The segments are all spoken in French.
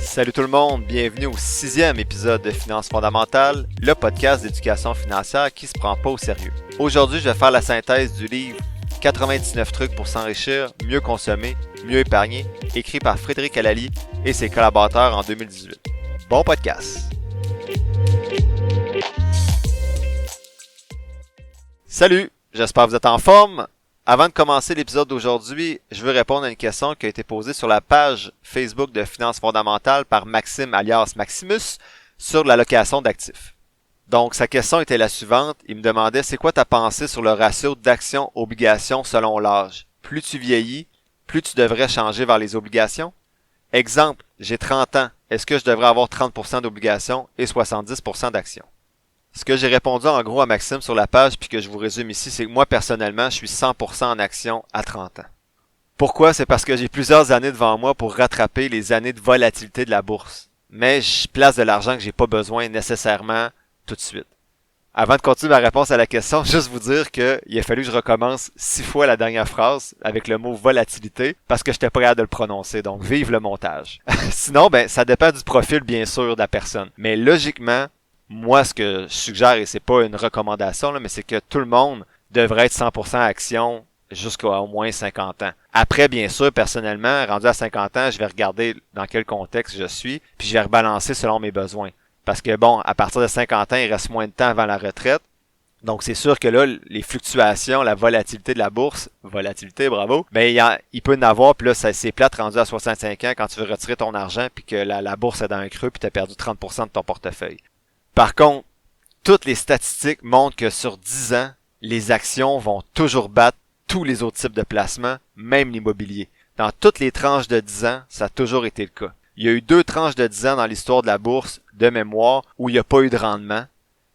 Salut tout le monde, bienvenue au 6e épisode de Finances fondamentales, le podcast d'éducation financière qui se prend pas au sérieux. Aujourd'hui, je vais faire la synthèse du livre 99 trucs pour s'enrichir, mieux consommer, mieux épargner, écrit par Frédéric Alali et ses collaborateurs en 2018. Bon podcast! Salut, j'espère que vous êtes en forme. Avant de commencer l'épisode d'aujourd'hui, je veux répondre à une question qui a été posée sur la page Facebook de Finances fondamentales par Maxime alias Maximus sur l'allocation d'actifs. Donc, sa question était la suivante. Il me demandait, c'est quoi ta pensée sur le ratio d'actions-obligations selon l'âge? Plus tu vieillis, plus tu devrais changer vers les obligations? Exemple, j'ai 30 ans. Est-ce que je devrais avoir 30% d'obligations et 70% d'actions? Ce que j'ai répondu en gros à Maxime sur la page puis que je vous résume ici, c'est que moi personnellement, je suis 100% en action à 30 ans. Pourquoi? C'est parce que j'ai plusieurs années devant moi pour rattraper les années de volatilité de la bourse. Mais je place de l'argent que j'ai pas besoin nécessairement tout de suite. Avant de continuer ma réponse à la question, juste vous dire qu'il a fallu que je recommence 6 fois la dernière phrase avec le mot volatilité parce que j'étais pas capable de le prononcer. Donc vive le montage. Sinon, ça dépend du profil bien sûr de la personne. Mais logiquement, moi, ce que je suggère, et c'est pas une recommandation, là, mais c'est que tout le monde devrait être 100% action jusqu'à au moins 50 ans. Après, bien sûr, personnellement, rendu à 50 ans, je vais regarder dans quel contexte je suis, puis je vais rebalancer selon mes besoins. Parce que bon, à partir de 50 ans, il reste moins de temps avant la retraite. Donc, c'est sûr que là, les fluctuations, la volatilité de la bourse, volatilité, bravo, il peut en avoir, puis là, c'est plate rendu à 65 ans quand tu veux retirer ton argent, puis que la bourse est dans un creux, puis tu as perdu 30% de ton portefeuille. Par contre, toutes les statistiques montrent que sur 10 ans, les actions vont toujours battre tous les autres types de placements, même l'immobilier. Dans toutes les tranches de 10 ans, ça a toujours été le cas. Il y a eu 2 tranches de 10 ans dans l'histoire de la bourse, de mémoire, où il n'y a pas eu de rendement.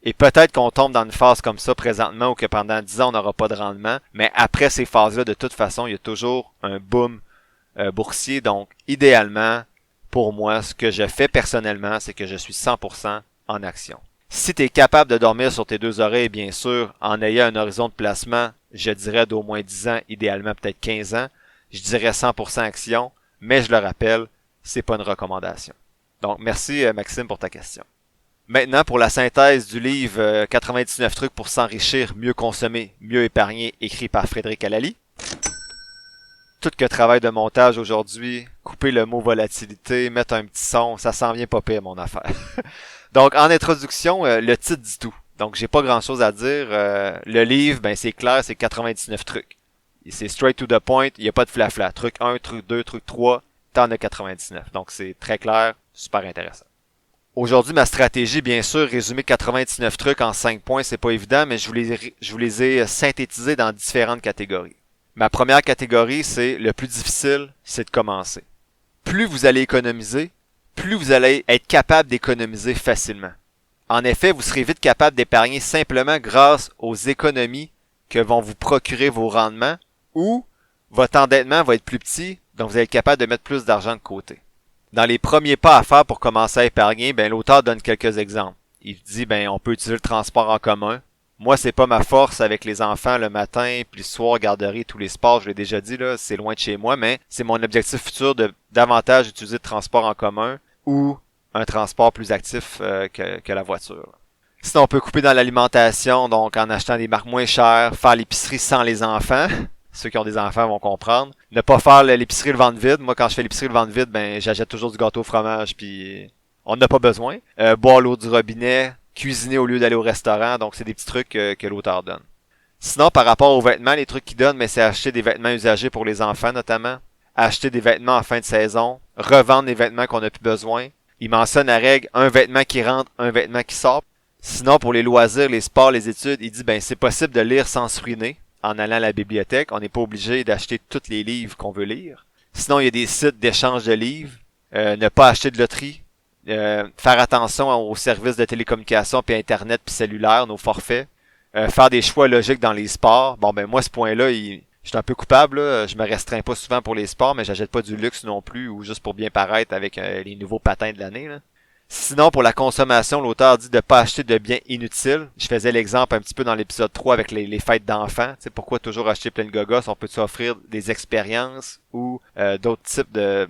Et peut-être qu'on tombe dans une phase comme ça présentement, où que pendant 10 ans, on n'aura pas de rendement. Mais après ces phases-là, de toute façon, il y a toujours un boom boursier. Donc, idéalement, pour moi, ce que je fais personnellement, c'est que je suis 100% en action. Si tu es capable de dormir sur tes 2 oreilles, bien sûr, en ayant un horizon de placement, je dirais d'au moins 10 ans, idéalement peut-être 15 ans, je dirais 100% action, mais je le rappelle, c'est pas une recommandation. Donc, merci Maxime pour ta question. Maintenant, pour la synthèse du livre 99 trucs pour s'enrichir, mieux consommer, mieux épargner, écrit par Frédéric Alali. Tout que travail de montage aujourd'hui, couper le mot volatilité, mettre un petit son, ça s'en vient pas pire mon affaire. Donc, en introduction, le titre dit tout. Donc, j'ai pas grand-chose à dire. Le livre, c'est clair, c'est 99 trucs. C'est straight to the point, il n'y a pas de flafla. Truc 1, truc 2, truc 3, t'en as 99. Donc, c'est très clair, super intéressant. Aujourd'hui, ma stratégie, bien sûr, résumer 99 trucs en 5 points, c'est pas évident, mais je vous les ai synthétisés dans différentes catégories. Ma première catégorie, c'est le plus difficile, c'est de commencer. Plus vous allez économiser, plus vous allez être capable d'économiser facilement. En effet, vous serez vite capable d'épargner simplement grâce aux économies que vont vous procurer vos rendements ou votre endettement va être plus petit, donc vous allez être capable de mettre plus d'argent de côté. Dans les premiers pas à faire pour commencer à épargner, l'auteur donne quelques exemples. Il dit, on peut utiliser le transport en commun. Moi, c'est pas ma force avec les enfants le matin, puis le soir, garderie, tous les sports, je l'ai déjà dit, là, c'est loin de chez moi, mais c'est mon objectif futur de davantage utiliser le transport en commun ou un transport plus actif que la voiture. Sinon, on peut couper dans l'alimentation, donc en achetant des marques moins chères, faire l'épicerie sans les enfants. Ceux qui ont des enfants vont comprendre. Ne pas faire l'épicerie le ventre vide. Moi, quand je fais l'épicerie le ventre vide, j'achète toujours du gâteau au fromage, puis on n'a pas besoin. Boire l'eau du robinet, cuisiner au lieu d'aller au restaurant, donc c'est des petits trucs que l'auteur donne. Sinon, par rapport aux vêtements, les trucs qu'il donne, c'est acheter des vêtements usagés pour les enfants notamment, acheter des vêtements en fin de saison, revendre les vêtements qu'on n'a plus besoin. Il mentionne la règle, un vêtement qui rentre, un vêtement qui sort. Sinon, pour les loisirs, les sports, les études, il dit, c'est possible de lire sans se ruiner en allant à la bibliothèque. On n'est pas obligé d'acheter tous les livres qu'on veut lire. Sinon, il y a des sites d'échange de livres, ne pas acheter de loterie, faire attention aux services de télécommunication, puis Internet, puis cellulaire, nos forfaits, faire des choix logiques dans les sports. Moi, ce point-là, je suis un peu coupable, là. Je me restreins pas souvent pour les sports, mais j'achète pas du luxe non plus, ou juste pour bien paraître avec les nouveaux patins de l'année, là. Sinon, pour la consommation, l'auteur dit de ne pas acheter de biens inutiles. Je faisais l'exemple un petit peu dans l'épisode 3 avec les fêtes d'enfants. Tu sais, pourquoi toujours acheter plein de gogos? On peut s'offrir des expériences ou d'autres types de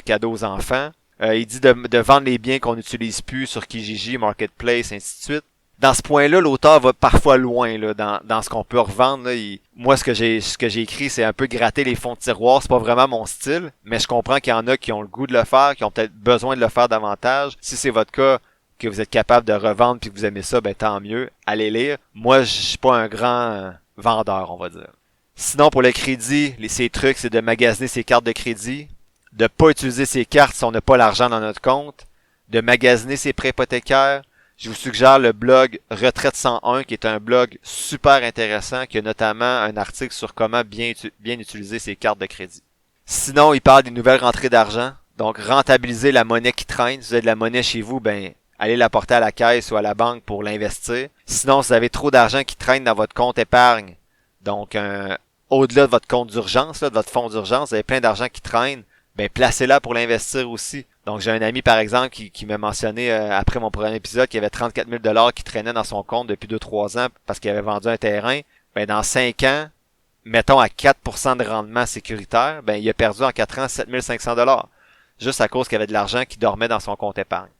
cadeaux aux enfants. Il dit de vendre les biens qu'on n'utilise plus sur Kijiji, Marketplace, ainsi de suite. Dans ce point-là, l'auteur va parfois loin là, dans ce qu'on peut revendre. Là. Moi, ce que j'ai écrit, c'est un peu gratter les fonds de tiroir. C'est pas vraiment mon style, mais je comprends qu'il y en a qui ont le goût de le faire, qui ont peut-être besoin de le faire davantage. Si c'est votre cas, que vous êtes capable de revendre puis que vous aimez ça, ben tant mieux. Allez lire. Moi, je suis pas un grand vendeur, on va dire. Sinon, pour le crédit, ces trucs, c'est de magasiner ses cartes de crédit, de pas utiliser ses cartes si on n'a pas l'argent dans notre compte, de magasiner ses prêts hypothécaires. Je vous suggère le blog Retraite 101, qui est un blog super intéressant, qui a notamment un article sur comment bien utiliser ses cartes de crédit. Sinon, il parle des nouvelles rentrées d'argent. Donc, rentabiliser la monnaie qui traîne. Si vous avez de la monnaie chez vous, ben, allez la porter à la caisse ou à la banque pour l'investir. Sinon, si vous avez trop d'argent qui traîne dans votre compte épargne, donc au-delà de votre compte d'urgence, de votre fonds d'urgence, vous avez plein d'argent qui traîne, ben placez-la pour l'investir aussi. Donc, j'ai un ami, par exemple, qui m'a mentionné, après mon premier épisode, qu'il y avait 34 000 $ qui traînaient dans son compte depuis 2-3 ans parce qu'il avait vendu un terrain. Ben, dans 5 ans, mettons à 4% de rendement sécuritaire, ben, il a perdu en 4 ans 7 500 $. Juste à cause qu'il y avait de l'argent qui dormait dans son compte épargne.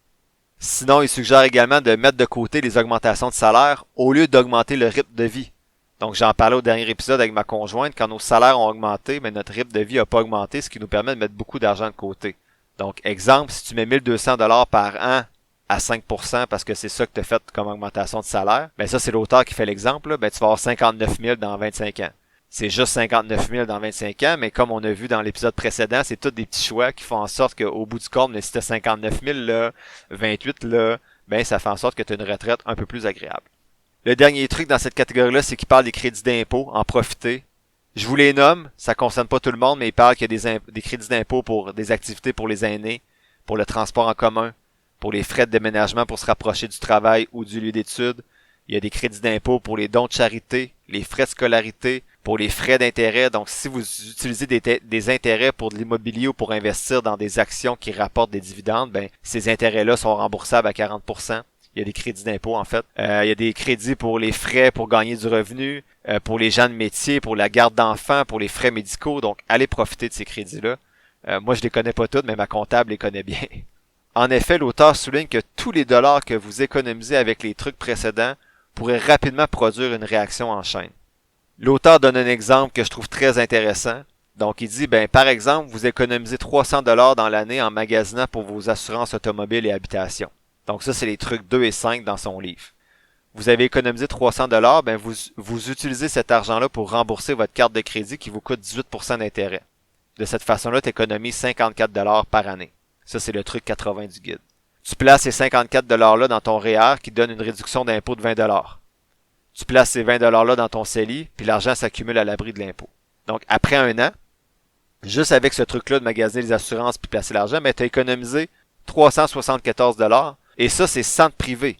Sinon, il suggère également de mettre de côté les augmentations de salaire au lieu d'augmenter le rythme de vie. Donc, j'en parlais au dernier épisode avec ma conjointe. Quand nos salaires ont augmenté, mais notre rythme de vie n'a pas augmenté, ce qui nous permet de mettre beaucoup d'argent de côté. Donc, exemple, si tu mets 1200 $ par an à 5% parce que c'est ça que tu as fait comme augmentation de salaire, ben ça, c'est l'auteur qui fait l'exemple, là, ben tu vas avoir 59 000 dans 25 ans. C'est juste 59 000 dans 25 ans, mais comme on a vu dans l'épisode précédent, c'est tous des petits choix qui font en sorte qu'au bout du compte, si tu as 59 000 là, 28 là, ben ça fait en sorte que tu as une retraite un peu plus agréable. Le dernier truc dans cette catégorie-là, c'est qu'il parle des crédits d'impôt, en profiter. Je vous les nomme, ça concerne pas tout le monde, mais il parle qu'il y a des crédits d'impôt pour des activités pour les aînés, pour le transport en commun, pour les frais de déménagement pour se rapprocher du travail ou du lieu d'études. Il y a des crédits d'impôt pour les dons de charité, les frais de scolarité, pour les frais d'intérêt. Donc, si vous utilisez des intérêts pour de l'immobilier ou pour investir dans des actions qui rapportent des dividendes, ben ces intérêts-là sont remboursables à 40%. Il y a des crédits d'impôt, en fait. Il y a des crédits pour les frais pour gagner du revenu, pour les gens de métier, pour la garde d'enfants, pour les frais médicaux. Donc, allez profiter de ces crédits-là. Moi, je les connais pas tous, mais ma comptable les connaît bien. En effet, l'auteur souligne que tous les dollars que vous économisez avec les trucs précédents pourraient rapidement produire une réaction en chaîne. L'auteur donne un exemple que je trouve très intéressant. Donc, il dit, ben, par exemple, vous économisez 300 $ dans l'année en magasinant pour vos assurances automobiles et habitation. Donc ça, c'est les trucs 2 et 5 dans son livre. Vous avez économisé 300 $, ben vous utilisez cet argent-là pour rembourser votre carte de crédit qui vous coûte 18% d'intérêt. De cette façon-là, tu économises 54 $ par année. Ça, c'est le truc 80 du guide. Tu places ces 54 $-là dans ton REER qui donne une réduction d'impôt de 20 $. Tu places ces 20 $-là dans ton CELI, puis l'argent s'accumule à l'abri de l'impôt. Donc, après un an, juste avec ce truc-là de magasiner les assurances puis placer l'argent, ben, tu as économisé 374 $. Et ça, c'est sans te priver.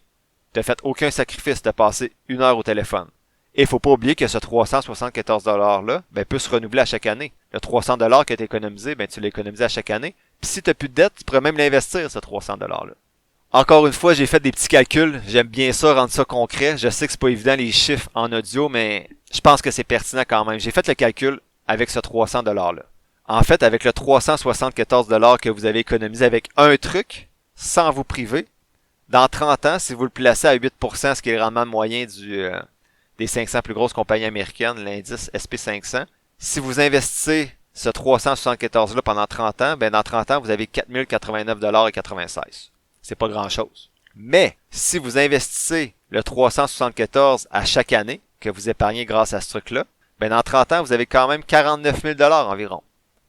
Tu n'as fait aucun sacrifice, tu as passé 1 heure au téléphone. Et il faut pas oublier que ce 374 $-là, ben, peut se renouveler à chaque année. Le 300 $ que tu as économisé, ben, tu l'as économisé à chaque année. Puis si tu n'as plus de dette, tu pourrais même l'investir, ce 300 $-là. Encore une fois, j'ai fait des petits calculs. J'aime bien ça, rendre ça concret. Je sais que c'est pas évident les chiffres en audio, mais je pense que c'est pertinent quand même. J'ai fait le calcul avec ce 300 $-là. En fait, avec le 374 $ que vous avez économisé avec un truc, sans vous priver, dans 30 ans, si vous le placez à 8%, ce qui est le rendement moyen des 500 plus grosses compagnies américaines, l'indice SP500, si vous investissez ce 374 $-là pendant 30 ans, ben dans 30 ans, vous avez 4 089 $ et 96. C'est pas grand-chose. Mais, si vous investissez le 374 à chaque année, que vous épargnez grâce à ce truc-là, ben dans 30 ans, vous avez quand même 49 000 $ environ.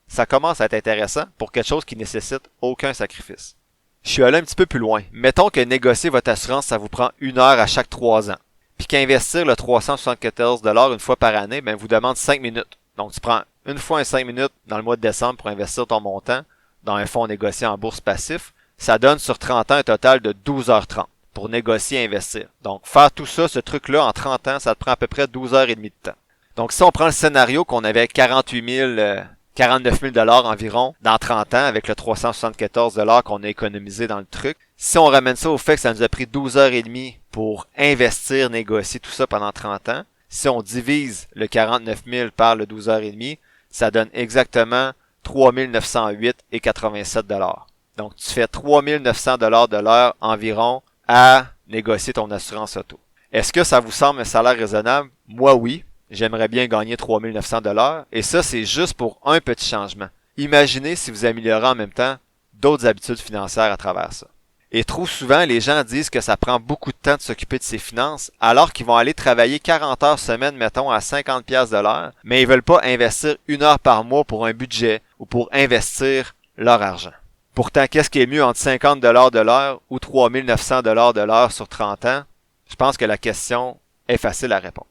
Ça commence à être intéressant pour quelque chose qui nécessite aucun sacrifice. Je suis allé un petit peu plus loin. Mettons que négocier votre assurance, ça vous prend 1 heure à chaque 3 ans. Puis qu'investir le 374 $ une fois par année, ben vous demande 5 minutes. Donc tu prends une fois 5 minutes dans le mois de décembre pour investir ton montant dans un fonds négocié en bourse passif. Ça donne sur 30 ans un total de 12h30 pour négocier et investir. Donc faire tout ça, ce truc-là, en 30 ans, ça te prend à peu près 12h30 de temps. Donc si on prend le scénario qu'on avait 49 000 $ environ dans 30 ans avec le 374 $ qu'on a économisé dans le truc. Si on ramène ça au fait que ça nous a pris 12h30 pour investir, négocier tout ça pendant 30 ans, si on divise le 49 000 par le 12h30, ça donne exactement 3 908,87 $. Donc, tu fais 3900$ de l'heure environ à négocier ton assurance auto. Est-ce que ça vous semble un salaire raisonnable? Moi, oui. J'aimerais bien gagner 3900$. Et ça, c'est juste pour un petit changement. Imaginez si vous améliorez en même temps d'autres habitudes financières à travers ça. Et trop souvent, les gens disent que ça prend beaucoup de temps de s'occuper de ses finances, alors qu'ils vont aller travailler 40 heures semaine, mettons, à 50$ de l'heure, mais ils veulent pas investir 1 heure par mois pour un budget ou pour investir leur argent. Pourtant, qu'est-ce qui est mieux entre 50$ de l'heure ou 3900$ de l'heure sur 30 ans? Je pense que la question est facile à répondre.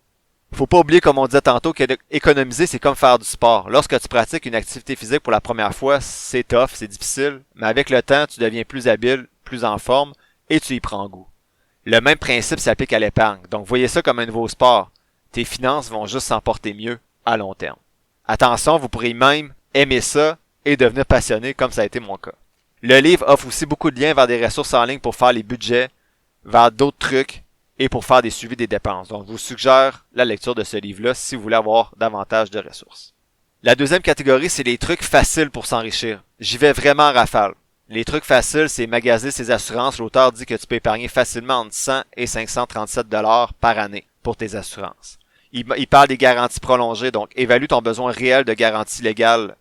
Faut pas oublier, comme on disait tantôt, qu'économiser, c'est comme faire du sport. Lorsque tu pratiques une activité physique pour la première fois, c'est tough, c'est difficile, mais avec le temps, tu deviens plus habile, plus en forme, et tu y prends goût. Le même principe s'applique à l'épargne. Donc, voyez ça comme un nouveau sport. Tes finances vont juste s'en porter mieux à long terme. Attention, vous pourrez même aimer ça et devenir passionné, comme ça a été mon cas. Le livre offre aussi beaucoup de liens vers des ressources en ligne pour faire les budgets, vers d'autres trucs, et pour faire des suivis des dépenses. Donc, je vous suggère la lecture de ce livre-là si vous voulez avoir davantage de ressources. La deuxième catégorie, c'est les trucs faciles pour s'enrichir. J'y vais vraiment en rafale. Les trucs faciles, c'est magasiner ses assurances. L'auteur dit que tu peux épargner facilement entre 100 et 537$ par année pour tes assurances. Il parle des garanties prolongées, donc évalue ton besoin réel de garantie légale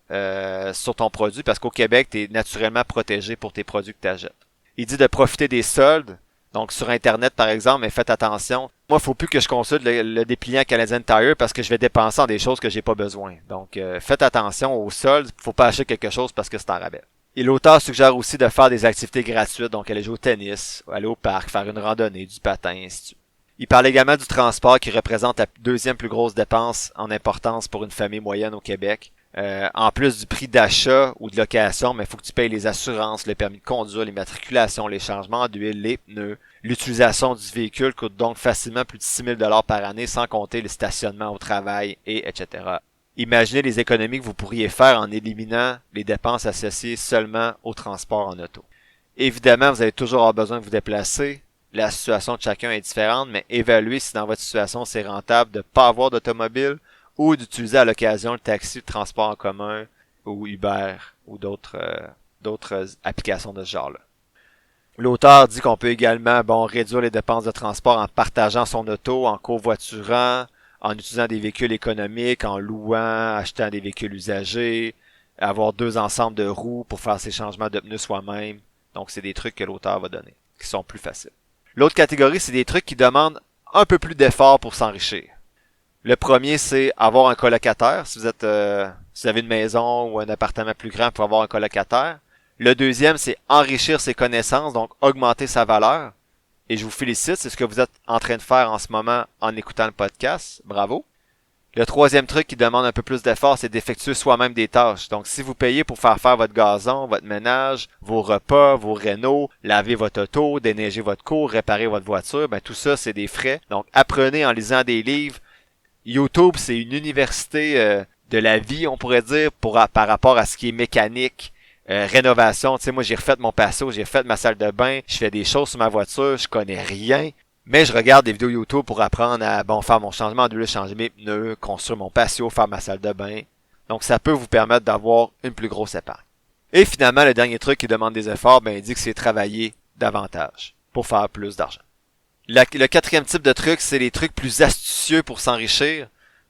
sur ton produit parce qu'au Québec, tu es naturellement protégé pour tes produits que tu achètes. Il dit de profiter des soldes. Donc, sur Internet, par exemple, mais faites attention. Moi, il faut plus que je consulte le dépliant Canadian Tire parce que je vais dépenser en des choses que j'ai pas besoin. Donc, faites attention aux soldes. Faut pas acheter quelque chose parce que c'est en rabais. Et l'auteur suggère aussi de faire des activités gratuites. Donc, aller jouer au tennis, aller au parc, faire une randonnée, du patin, ainsi de suite. Il parle également du transport qui représente la deuxième plus grosse dépense en importance pour une famille moyenne au Québec. En plus du prix d'achat ou de location, mais il faut que tu payes les assurances, le permis de conduire, les matriculations, les changements d'huile, les pneus. L'utilisation du véhicule coûte donc facilement plus de 6 000$ par année, sans compter le stationnement au travail, et etc. Imaginez les économies que vous pourriez faire en éliminant les dépenses associées seulement au transport en auto. Évidemment, vous allez toujours avoir besoin de vous déplacer. La situation de chacun est différente, mais évaluez si dans votre situation c'est rentable de ne pas avoir d'automobile ou d'utiliser à l'occasion le taxi, le transport en commun ou Uber ou d'autres applications de ce genre-là. L'auteur dit qu'on peut également réduire les dépenses de transport en partageant son auto, en covoiturant, en utilisant des véhicules économiques, en louant, achetant des véhicules usagés, avoir 2 ensembles de roues pour faire ses changements de pneus soi-même. Donc, c'est des trucs que l'auteur va donner, qui sont plus faciles. L'autre catégorie, c'est des trucs qui demandent un peu plus d'effort pour s'enrichir. Le premier, c'est avoir un colocataire. Si vous avez une maison ou un appartement plus grand, pour avoir un colocataire. Le deuxième, c'est enrichir ses connaissances, donc augmenter sa valeur. Et je vous félicite, c'est ce que vous êtes en train de faire en ce moment en écoutant le podcast. Bravo. Le troisième truc qui demande un peu plus d'effort, c'est d'effectuer soi-même des tâches. Donc, si vous payez pour faire votre gazon, votre ménage, vos repas, vos rénaux, laver votre auto, déneiger votre cour, réparer votre voiture, tout ça, c'est des frais. Donc, apprenez en lisant des livres. YouTube, c'est une université de la vie, on pourrait dire, par rapport à ce qui est mécanique, rénovation. Tu sais, moi, j'ai refait mon patio, j'ai refait ma salle de bain, je fais des choses sur ma voiture, je connais rien. Mais je regarde des vidéos YouTube pour apprendre à faire mon changement d'huile, changer mes pneus, construire mon patio, faire ma salle de bain. Donc, ça peut vous permettre d'avoir une plus grosse épargne. Et finalement, le dernier truc qui demande des efforts, il dit que c'est travailler davantage pour faire plus d'argent. Le quatrième type de truc, c'est les trucs plus astucieux pour s'enrichir.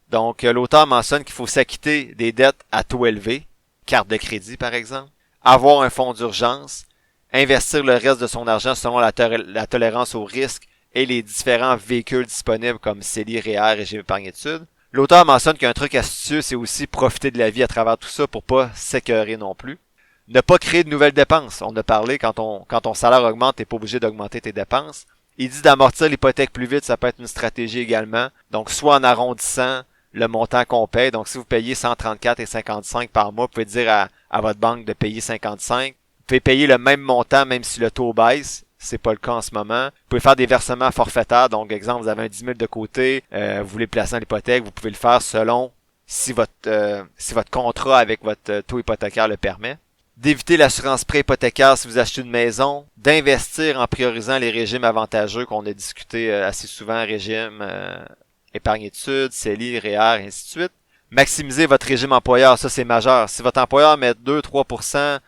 Donc, l'auteur mentionne qu'il faut s'acquitter des dettes à taux élevé, carte de crédit par exemple, avoir un fonds d'urgence, investir le reste de son argent selon la tolérance au risque et les différents véhicules disponibles comme CELI, REER, Régime épargne études. L'auteur mentionne qu'un truc astucieux, c'est aussi profiter de la vie à travers tout ça pour pas s'écœurer non plus. Ne pas créer de nouvelles dépenses. On a parlé, quand ton salaire augmente, t'es pas obligé d'augmenter tes dépenses. Il dit d'amortir l'hypothèque plus vite, ça peut être une stratégie également. Donc, soit en arrondissant le montant qu'on paye. Donc, si vous payez 134,55 par mois, vous pouvez dire à votre banque de payer 55. Vous pouvez payer le même montant même si le taux baisse. C'est pas le cas en ce moment. Vous pouvez faire des versements forfaitaires. Donc, exemple, vous avez un 10 000 de côté, vous voulez placer dans l'hypothèque, vous pouvez le faire selon si votre contrat avec votre taux hypothécaire le permet. D'éviter l'assurance prêt hypothécaire si vous achetez une maison. D'investir en priorisant les régimes avantageux qu'on a discuté assez souvent, régime épargne études, CELI, REER, et ainsi de suite. Maximiser votre régime employeur, ça c'est majeur. Si votre employeur met 2-3%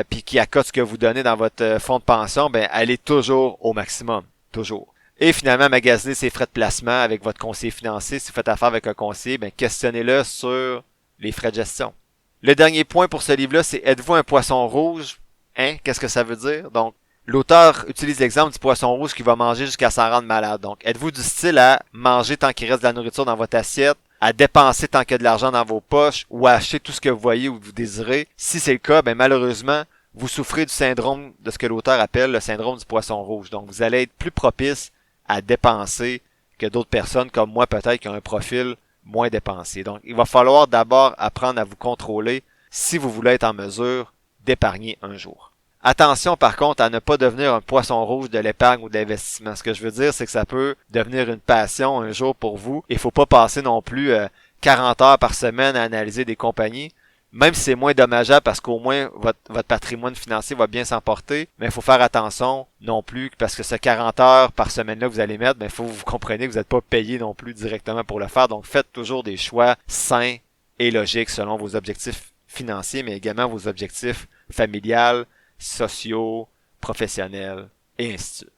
puis qui accote ce que vous donnez dans votre fonds de pension, ben allez toujours au maximum. Toujours. Et finalement, magasiner ses frais de placement avec votre conseiller financier. Si vous faites affaire avec un conseiller, ben questionnez-le sur les frais de gestion. Le dernier point pour ce livre-là, c'est êtes-vous un poisson rouge? Hein? Qu'est-ce que ça veut dire? Donc, l'auteur utilise l'exemple du poisson rouge qui va manger jusqu'à s'en rendre malade. Donc, êtes-vous du style à manger tant qu'il reste de la nourriture dans votre assiette, à dépenser tant qu'il y a de l'argent dans vos poches, ou à acheter tout ce que vous voyez ou que vous désirez? Si c'est le cas, ben malheureusement, vous souffrez du syndrome de ce que l'auteur appelle le syndrome du poisson rouge. Donc, vous allez être plus propice à dépenser que d'autres personnes comme moi peut-être qui ont un profil moins dépensé. Donc, il va falloir d'abord apprendre à vous contrôler si vous voulez être en mesure d'épargner un jour. Attention par contre à ne pas devenir un poisson rouge de l'épargne ou de l'investissement. Ce que je veux dire, c'est que ça peut devenir une passion un jour pour vous. Il faut pas passer non plus 40 heures par semaine à analyser des compagnies. Même si c'est moins dommageable parce qu'au moins votre patrimoine financier va bien s'emporter, mais il faut faire attention non plus parce que ce 40 heures par semaine-là que vous allez mettre, il faut que vous compreniez que vous n'êtes pas payé non plus directement pour le faire. Donc faites toujours des choix sains et logiques selon vos objectifs financiers, mais également vos objectifs familiales, sociaux, professionnels, et ainsi de suite.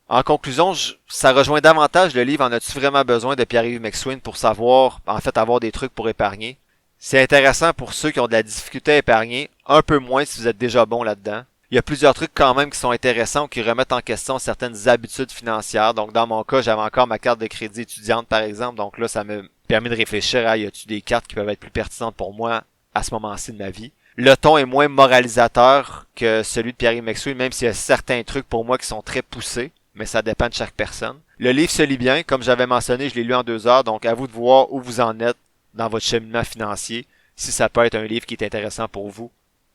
En conclusion, ça rejoint davantage le livre « En as-tu vraiment besoin » de Pierre-Yves McSween pour savoir, en fait, avoir des trucs pour épargner. C'est intéressant pour ceux qui ont de la difficulté à épargner, un peu moins si vous êtes déjà bon là-dedans. Il y a plusieurs trucs quand même qui sont intéressants ou qui remettent en question certaines habitudes financières. Donc dans mon cas, j'avais encore ma carte de crédit étudiante par exemple. Donc là, ça me permet de réfléchir à y a-t-il des cartes qui peuvent être plus pertinentes pour moi à ce moment-ci de ma vie. Le ton est moins moralisateur que celui de Pierre-Yves McSween, même s'il y a certains trucs pour moi qui sont très poussés, mais ça dépend de chaque personne. Le livre se lit bien, comme j'avais mentionné, je l'ai lu en 2 heures, donc à vous de voir où vous en êtes dans votre cheminement financier, si ça peut être un livre qui est intéressant pour vous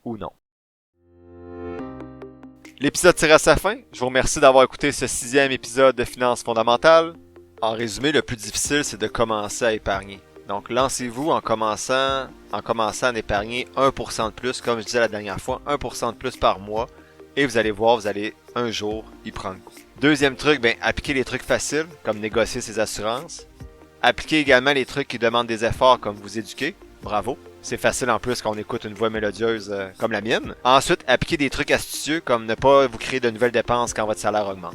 ou non. L'épisode tire à sa fin. Je vous remercie d'avoir écouté ce 6e épisode de Finances fondamentales. En résumé, le plus difficile, c'est de commencer à épargner. Donc, lancez-vous en commençant à épargner 1% de plus, comme je disais la dernière fois, 1% de plus par mois, et vous allez voir, vous allez un jour y prendre goût. Deuxième truc, appliquez les trucs faciles, comme négocier ses assurances. Appliquez également les trucs qui demandent des efforts, comme vous éduquer. Bravo. C'est facile en plus quand on écoute une voix mélodieuse comme la mienne. Ensuite, appliquez des trucs astucieux, comme ne pas vous créer de nouvelles dépenses quand votre salaire augmente.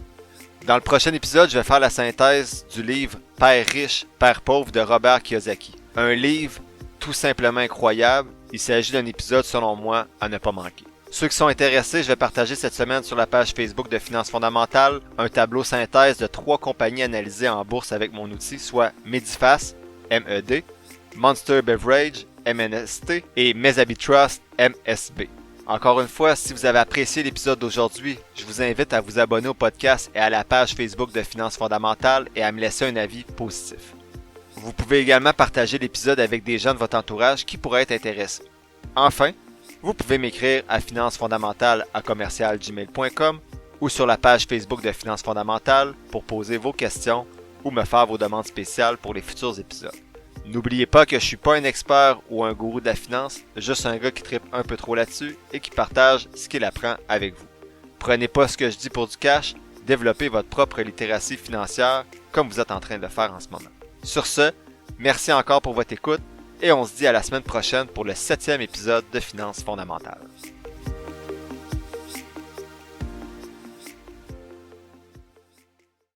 Dans le prochain épisode, je vais faire la synthèse du livre « Père riche, Père pauvre » de Robert Kiyosaki. Un livre tout simplement incroyable. Il s'agit d'un épisode, selon moi, à ne pas manquer. Ceux qui sont intéressés, je vais partager cette semaine sur la page Facebook de Finances fondamentales un tableau synthèse de 3 compagnies analysées en bourse avec mon outil, soit Medifast, MED, Monster Beverage, MNST et Mesabi Trust, MSB. Encore une fois, si vous avez apprécié l'épisode d'aujourd'hui, je vous invite à vous abonner au podcast et à la page Facebook de Finances fondamentales et à me laisser un avis positif. Vous pouvez également partager l'épisode avec des gens de votre entourage qui pourraient être intéressés. Enfin, vous pouvez m'écrire à financefondamentales@commercialgmail.com ou sur la page Facebook de Finances fondamentales pour poser vos questions ou me faire vos demandes spéciales pour les futurs épisodes. N'oubliez pas que je suis pas un expert ou un gourou de la finance, juste un gars qui trippe un peu trop là-dessus et qui partage ce qu'il apprend avec vous. Prenez pas ce que je dis pour du cash, développez votre propre littératie financière comme vous êtes en train de le faire en ce moment. Sur ce, merci encore pour votre écoute et on se dit à la semaine prochaine pour le 7e épisode de Finances fondamentales.